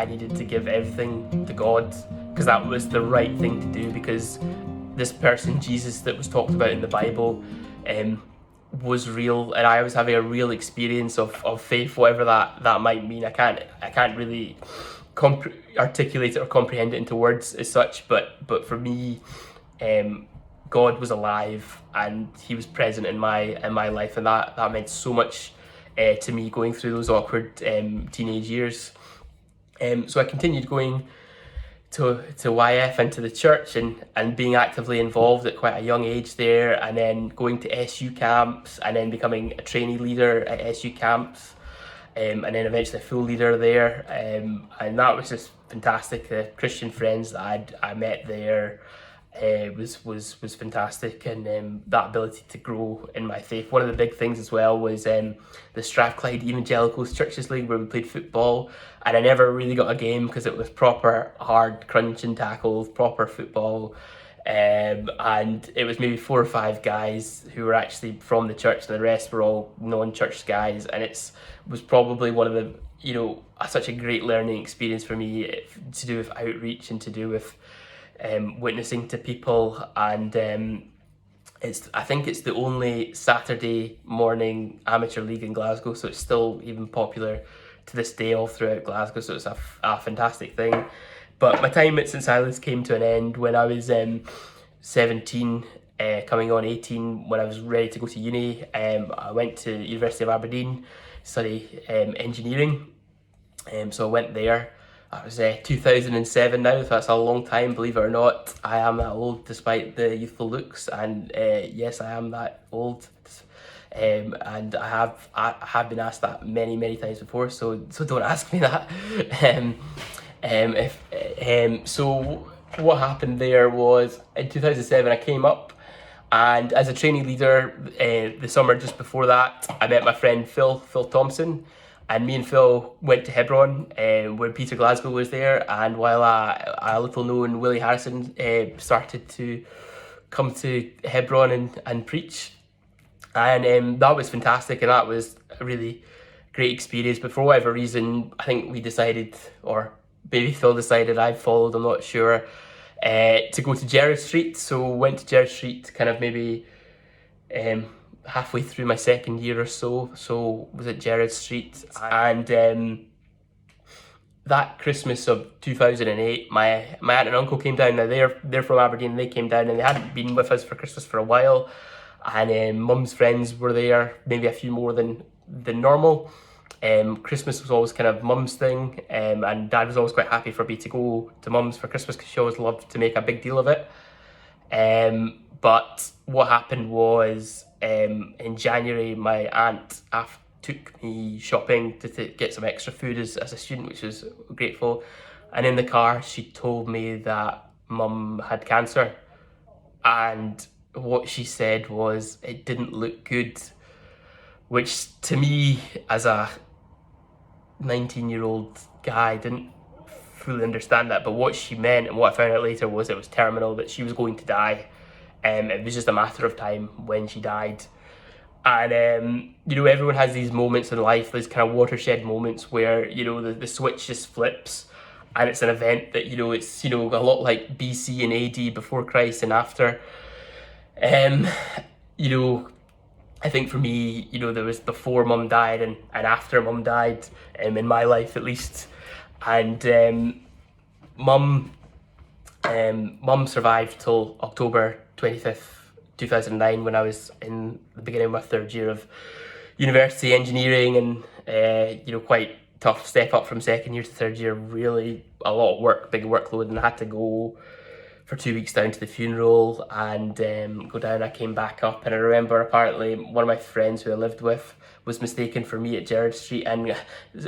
I needed to give everything to God, because that was the right thing to do, because this person, Jesus, that was talked about in the Bible, was real, and I was having a real experience of faith, whatever that might mean. I can't really articulate it or comprehend it into words as such, but for me, God was alive and He was present in my life, and that meant so much to me going through those awkward teenage years. So I continued going to YF and to the church, and being actively involved at quite a young age there, and then going to SU camps, and then becoming a trainee leader at SU camps, and then eventually a full leader there, and that was just fantastic. The Christian friends that I met there was fantastic, and that ability to grow in my faith. One of the big things as well was the Strathclyde Evangelicals Churches League, where we played football, and I never really got a game because it was proper hard crunching tackles, proper football. And it was maybe 4 or 5 guys who were actually from the church, and the rest were all non-church guys, and it was probably one of the, such a great learning experience for me, to do with outreach and to do with witnessing to people. And I think it's the only Saturday morning amateur league in Glasgow, so it's still even popular to this day all throughout Glasgow, so it's a fantastic thing. But my time at St Silas came to an end when I was 17, coming on 18, when I was ready to go to uni. I went to University of Aberdeen, study engineering, so I went there. That was 2007 now, so that's a long time, believe it or not. I am that old despite the youthful looks, and yes, I am that old. And I have been asked that many times before, so don't ask me that. So what happened there was, in 2007 I came up, and as a trainee leader, the summer just before that, I met my friend Phil Thompson, and me and Phil went to Hebron when Peter Glasgow was there, and while a little known Willie Harrison started to come to Hebron and preach. And that was fantastic, and that was a really great experience. But for whatever reason, I think we decided, or maybe Phil decided, I followed, I'm not sure, to go to Gerrard Street. So went to Gerrard Street kind of maybe halfway through my second year or so. So was at Gerrard Street, and that Christmas of 2008, my aunt and uncle came down. Now they're from Aberdeen. They came down, and they hadn't been with us for Christmas for a while. And Mum's friends were there, maybe a few more than normal. Christmas was always kind of Mum's thing, and Dad was always quite happy for me to go to Mum's for Christmas, because she always loved to make a big deal of it. But what happened was, in January, my aunt took me shopping to get some extra food as a student, which was grateful. And in the car, she told me that Mum had cancer, and what she said was it didn't look good, which to me, as a 19-year-old guy, didn't fully understand that. But what she meant, and what I found out later, was it was terminal, that she was going to die. It was just a matter of time when she died. And everyone has these moments in life, these kind of watershed moments where the switch just flips, and it's an event that it's a lot like BC and AD, before Christ and after. I think for me, there was before Mum died and after Mum died, in my life at least. And Mum survived till October 25th, 2009, when I was in the beginning of my third year of university engineering, and quite tough step up from second year to third year, really a lot of work, big workload, and I had to go for 2 weeks down to the funeral and go down. I came back up, and I remember apparently one of my friends who I lived with was mistaken for me at Gerrard Street, and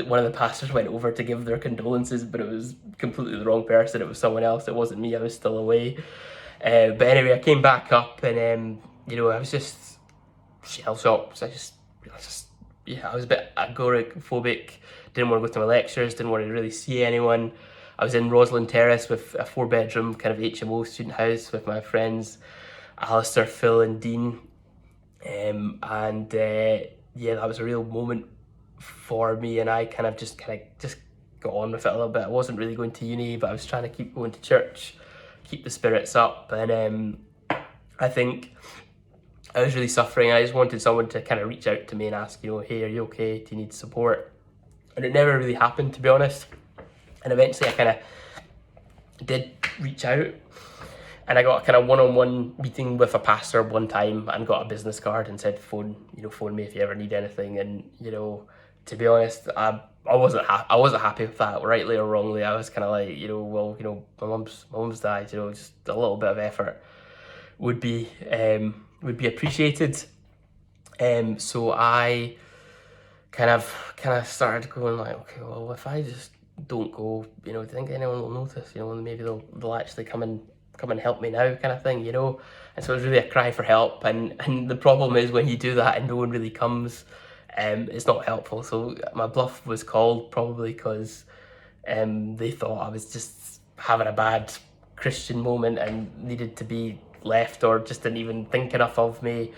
one of the pastors went over to give their condolences, but it was completely the wrong person. It was someone else. It wasn't me. I was still away. But anyway, I came back up, and I was just shell-shocked. I was a bit agoraphobic, didn't want to go to my lectures, didn't want to really see anyone. I was in Roslyn Terrace with a 4-bedroom kind of HMO student house with my friends Alistair, Phil and Dean. That was a real moment for me, and I kind of just got on with it a little bit. I wasn't really going to uni, but I was trying to keep going to church, keep the spirits up. And I think I was really suffering. I just wanted someone to kind of reach out to me and ask, hey, are you okay? Do you need support? And it never really happened, to be honest. And eventually I kind of did reach out, and I got a kind of one-on-one meeting with a pastor one time and got a business card and said, phone me if you ever need anything. And, to be honest, I wasn't happy with that, rightly or wrongly. I was kind of like, my mum's died, just a little bit of effort would be appreciated. So I kind of started going like, okay, well, if I just don't go, do you think anyone will notice? Maybe they'll actually come and help me now, kind of thing, And so it was really a cry for help. And the problem is when you do that and no one really comes, it's not helpful. So my bluff was called, probably because they thought I was just having a bad Christian moment and needed to be left, or just didn't even think enough of me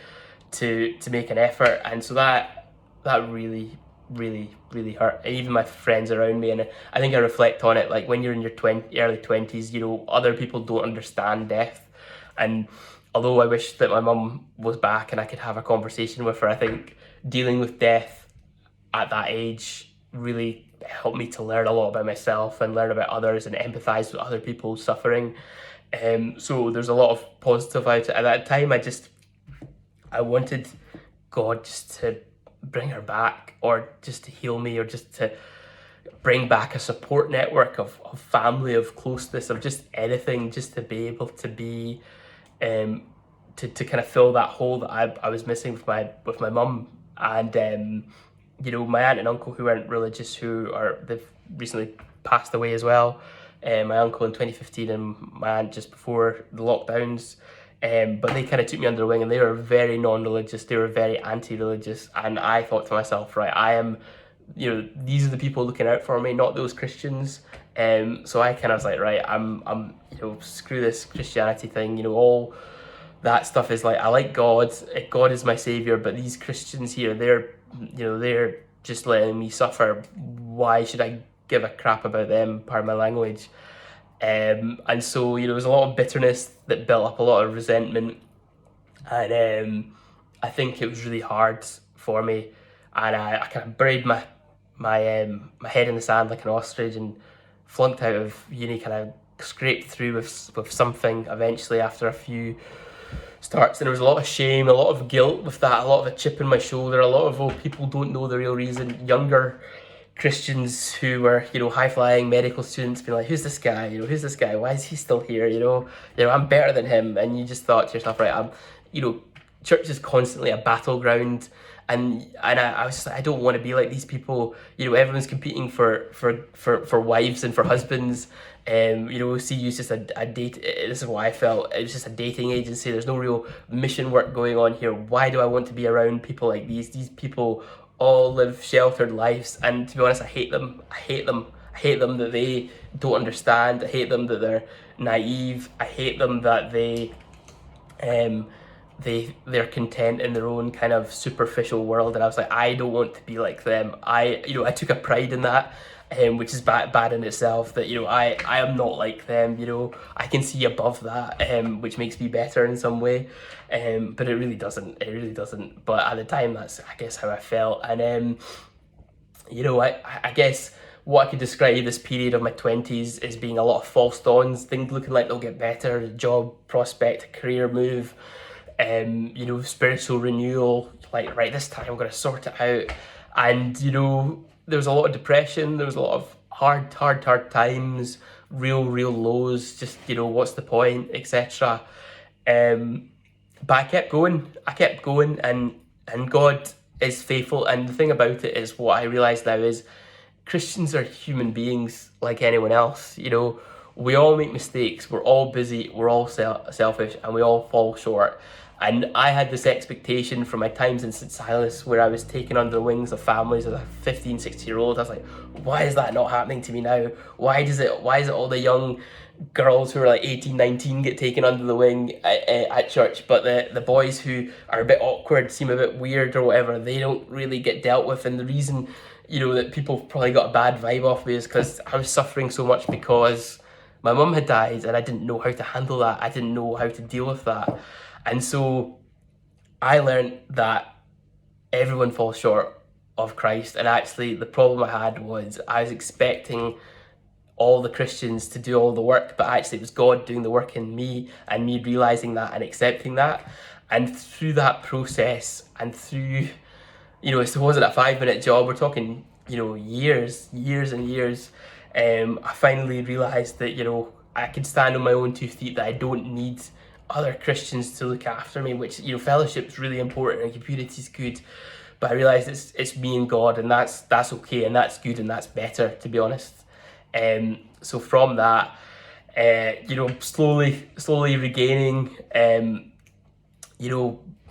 to make an effort. And so that really hurt. And even my friends around me, and I think I reflect on it, like when you're in your early 20s, other people don't understand death. And although I wish that my mum was back and I could have a conversation with her, I think dealing with death at that age really helped me to learn a lot about myself and learn about others and empathize with other people's suffering. So there's a lot of positive out it. At that time, I wanted God just to bring her back, or just to heal me, or just to bring back a support network of family, of closeness, of just anything, just to be able to be, to kind of fill that hole that I was missing with my mum. And my aunt and uncle, who weren't religious, they've recently passed away as well. My uncle in 2015 and my aunt just before the lockdowns. But they kind of took me under their wing, and they were very non-religious. They were very anti-religious, and I thought to myself, right, I am, these are the people looking out for me, not those Christians. So I kind of was like, right, I'm screw this Christianity thing. All that stuff is like, I like God. God is my savior, but these Christians here, they're just letting me suffer. Why should I give a crap about them? Pardon my language. And so there was a lot of bitterness that built up, a lot of resentment, and I think it was really hard for me, and I kind of buried my head in the sand like an ostrich and flunked out of uni. Kind of scraped through with something eventually after a few starts, and there was a lot of shame, a lot of guilt with that, a lot of a chip in my shoulder, a lot of people don't know the real reason. Younger Christians who were, high-flying medical students being like, who's this guy? Who's this guy? Why is he still here? I'm better than him. And you just thought to yourself, right, church is constantly a battleground. And I was just like, I don't want to be like these people. Everyone's competing for wives and for husbands. CU is just a date. This is what I felt. It was just a dating agency. There's no real mission work going on here. Why do I want to be around people like these? These people all live sheltered lives, and to be honest, I hate them. I hate them that they don't understand. I hate them that they're naive. I hate them that they're content in their own kind of superficial world. And I was like, I don't want to be like them. I took a pride in that, which is bad in itself. That I am not like them. I can see above that, which makes me better in some way. But it really doesn't. But at the time, that's, I guess, how I felt. And I guess what I could describe this period of my 20s as being a lot of false dawns, things looking like they'll get better, a job prospect, a career move, spiritual renewal, like, right, this time I'm going to sort it out. And, there was a lot of depression, there was a lot of hard times, real lows, just, what's the point, etc. But I kept going, and God is faithful. And the thing about it is, what I realise now is, Christians are human beings like anyone else. We all make mistakes, we're all busy, we're all selfish, and we all fall short. And I had this expectation from my times in St. Silas, where I was taken under the wings of families as a 15, 16-year-old. I was like, why is that not happening to me now? Why is it all the young girls who are like 18, 19 get taken under the wing at church, but the boys who are a bit awkward, seem a bit weird or whatever, they don't really get dealt with? And the reason that people probably got a bad vibe off me is because I was suffering so much because my mum had died and I didn't know how to handle that. I didn't know how to deal with that. And so I learned that everyone falls short of Christ. And actually, the problem I had was I was expecting all the Christians to do all the work, but actually it was God doing the work in me and me realizing that and accepting that. And through that process and through, it wasn't a 5-minute job, we're talking, years and years. I finally realized that, I can stand on my own 2 feet, that I don't need other Christians to look after me, which, fellowship's really important and community's good. But I realized it's me and God, and that's okay, and that's good, and that's better, to be honest. So from that, slowly regaining,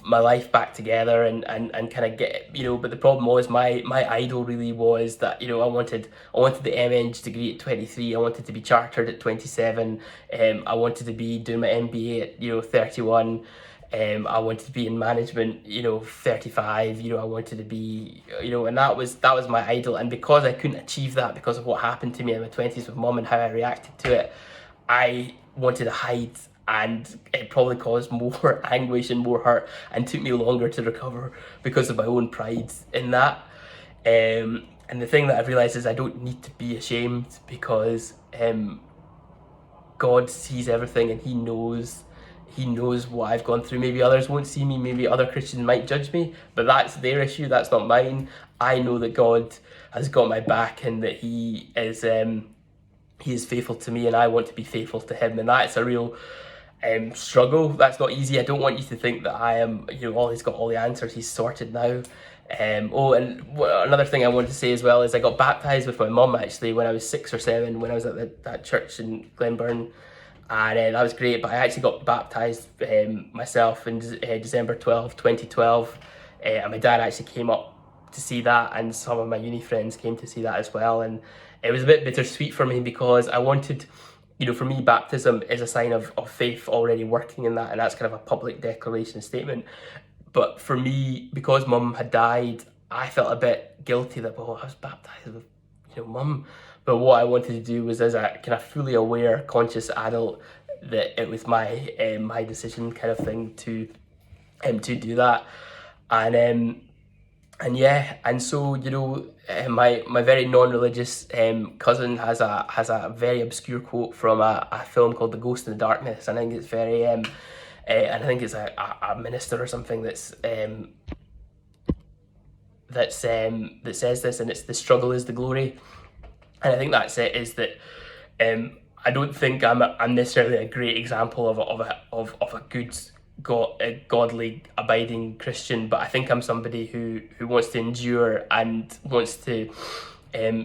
my life back together and kind of get, but the problem was my idol really was that, I wanted the MN degree at 23, I wanted to be chartered at 27, I wanted to be doing my MBA at, 31, I wanted to be in management, 35, I wanted to be, and that was my idol. And because I couldn't achieve that because of what happened to me in my 20s with mum and how I reacted to it, I wanted to hide, and it probably caused more anguish and more hurt and took me longer to recover because of my own pride in that. And the thing that I've realised is I don't need to be ashamed, because God sees everything and He knows what I've gone through. Maybe others won't see me, maybe other Christians might judge me, but that's their issue, that's not mine. I know that God has got my back and that He is faithful to me, and I want to be faithful to Him, and that's a real struggle. That's not easy. I don't want you to think that I am, He's got all the answers, He's sorted now. Another thing I wanted to say as well is I got baptised with my mum actually when I was 6 or 7, when I was at that church in Glenburn, and that was great. But I actually got baptised myself in December 2012, and my dad actually came up to see that, and some of my uni friends came to see that as well, and it was a bit bittersweet for me because I wanted, for me, baptism is a sign of faith already working in that, and that's kind of a public declaration statement. But for me, because mum had died, I felt a bit guilty that, I was baptised with, mum. But what I wanted to do was, as a kind of fully aware, conscious adult, that it was my my decision kind of thing to do that. And so, my very non-religious cousin has a very obscure quote from a film called The Ghost in the Darkness. I think it's very and I think it's a minister or something that says this, and it's "the struggle is the glory." And I think that's it. Is that I don't think I'm necessarily a great example of a good, godly, abiding Christian, but I think I'm somebody who wants to endure and wants to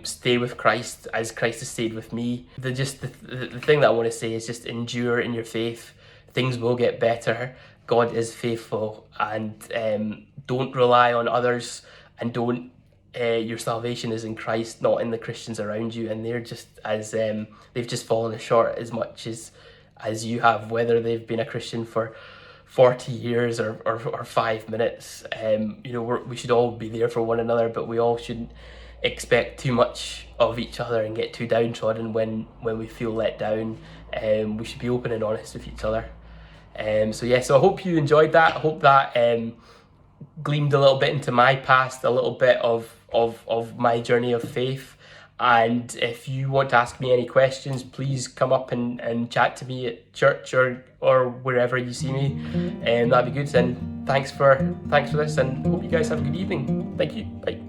stay with Christ as Christ has stayed with me. The thing that I want to say is just endure in your faith. Things will get better. God is faithful, and don't rely on others, and don't. Your salvation is in Christ, not in the Christians around you, and they're just as they've just fallen short as much as you have, whether they've been a Christian for 40 years or 5 minutes. We should all be there for one another, but we all shouldn't expect too much of each other and get too downtrodden when we feel let down. We should be open and honest with each other. So I hope you enjoyed that. I hope that gleamed a little bit into my past, a little bit of my journey of faith. And if you want to ask me any questions, please come up and chat to me at church or wherever you see me, and that'd be good. And thanks for this, and hope you guys have a good evening. Thank you. Bye.